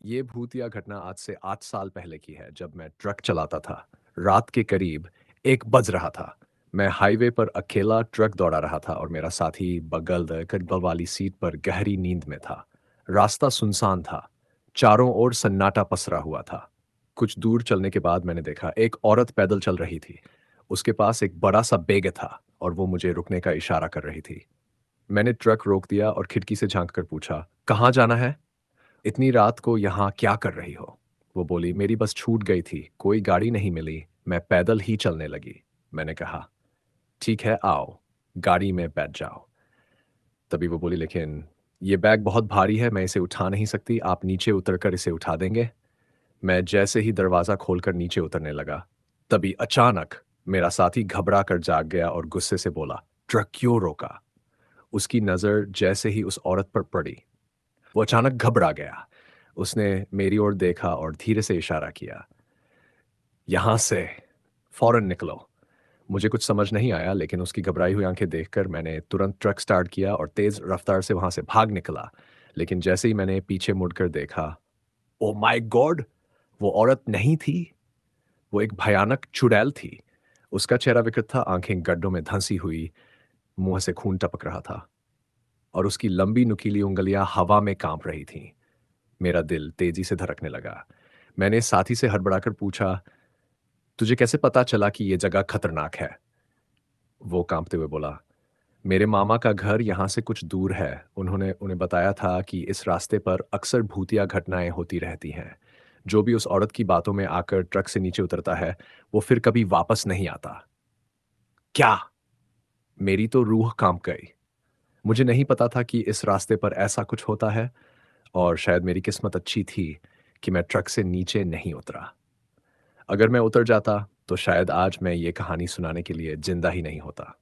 ये भूतिया घटना आज से 8 साल पहले की है, जब मैं ट्रक चलाता था। रात के करीब 1 बज रहा था। मैं हाईवे पर अकेला ट्रक दौड़ा रहा था और मेरा साथी बगल वाली सीट पर गहरी नींद में था। रास्ता सुनसान था। चारों ओर सन्नाटा पसरा हुआ था। कुछ दूर चलने के बाद मैंने देखा एक औरत पैदल चल रही थी। उसके पास एक बड़ा सा बैग था और वो मुझे रुकने का इशारा कर रही थी। मैंने ट्रक रोक दिया और खिड़की से झांक कर पूछा, "कहाँ जाना है?" "इतनी रात को यहाँ क्या कर रही हो?" वो बोली, "मेरी बस छूट गई थी, कोई गाड़ी नहीं मिली, मैं पैदल ही चलने लगी।" मैंने कहा, "ठीक है, आओ, गाड़ी में बैठ जाओ।" तभी वो बोली, "लेकिन ये बैग बहुत भारी है, मैं इसे उठा नहीं सकती, आप नीचे उतरकर इसे उठा देंगे?" मैं जैसे ही दरवाज़ा खोलकर नीचे उतरने लगा, तभी अचानक मेरा साथी घबरा कर जाग गया और गुस्से से बोला, "ट्रक क्यों रोका?" उसकी नज़र जैसे ही उस औरत पर पड़ी, वो अचानक घबरा गया। उसने मेरी ओर देखा और धीरे से इशारा किया, "यहाँ से फ़ौरन निकलो।" मुझे कुछ समझ नहीं आया, लेकिन उसकी घबराई हुई आंखें देखकर मैंने तुरंत ट्रक स्टार्ट किया और तेज़ रफ़्तार से वहाँ से भाग निकला। लेकिन जैसे ही मैंने पीछे मुड़कर देखा, ओह माय गॉड! वो औरत नहीं थी, वो एक भयानक चुड़ैल थी। उसका चेहरा विकृत था, आंखें गड्ढों में धंसी हुई, मुँह से खून टपक रहा था और उसकी लंबी नुकीली उँगलियाँ हवा में काँप रही थीं। मेरा दिल तेज़ी से धड़कने लगा। मैंने साथी से हड़बड़ाकर पूछा, "तुझे कैसे पता चला कि ये जगह खतरनाक है?" वो काँपते हुए बोला, "मेरे मामा का घर यहाँ से कुछ दूर है। उन्होंने उन्हें बताया था कि इस रास्ते पर अक्सर भूतिया घटनाएँ होती रहती हैं। जो भी उस औरत की बातों में आकर ट्रक से नीचे उतरता है, वो फिर कभी वापस नहीं आता।" क्या? मेरी तो रूह काँप गई। मुझे नहीं पता था कि इस रास्ते पर ऐसा कुछ होता है और शायद मेरी किस्मत अच्छी थी कि मैं ट्रक से नीचे नहीं उतरा। अगर मैं उतर जाता, तो शायद आज मैं ये कहानी सुनाने के लिए ज़िंदा ही नहीं होता।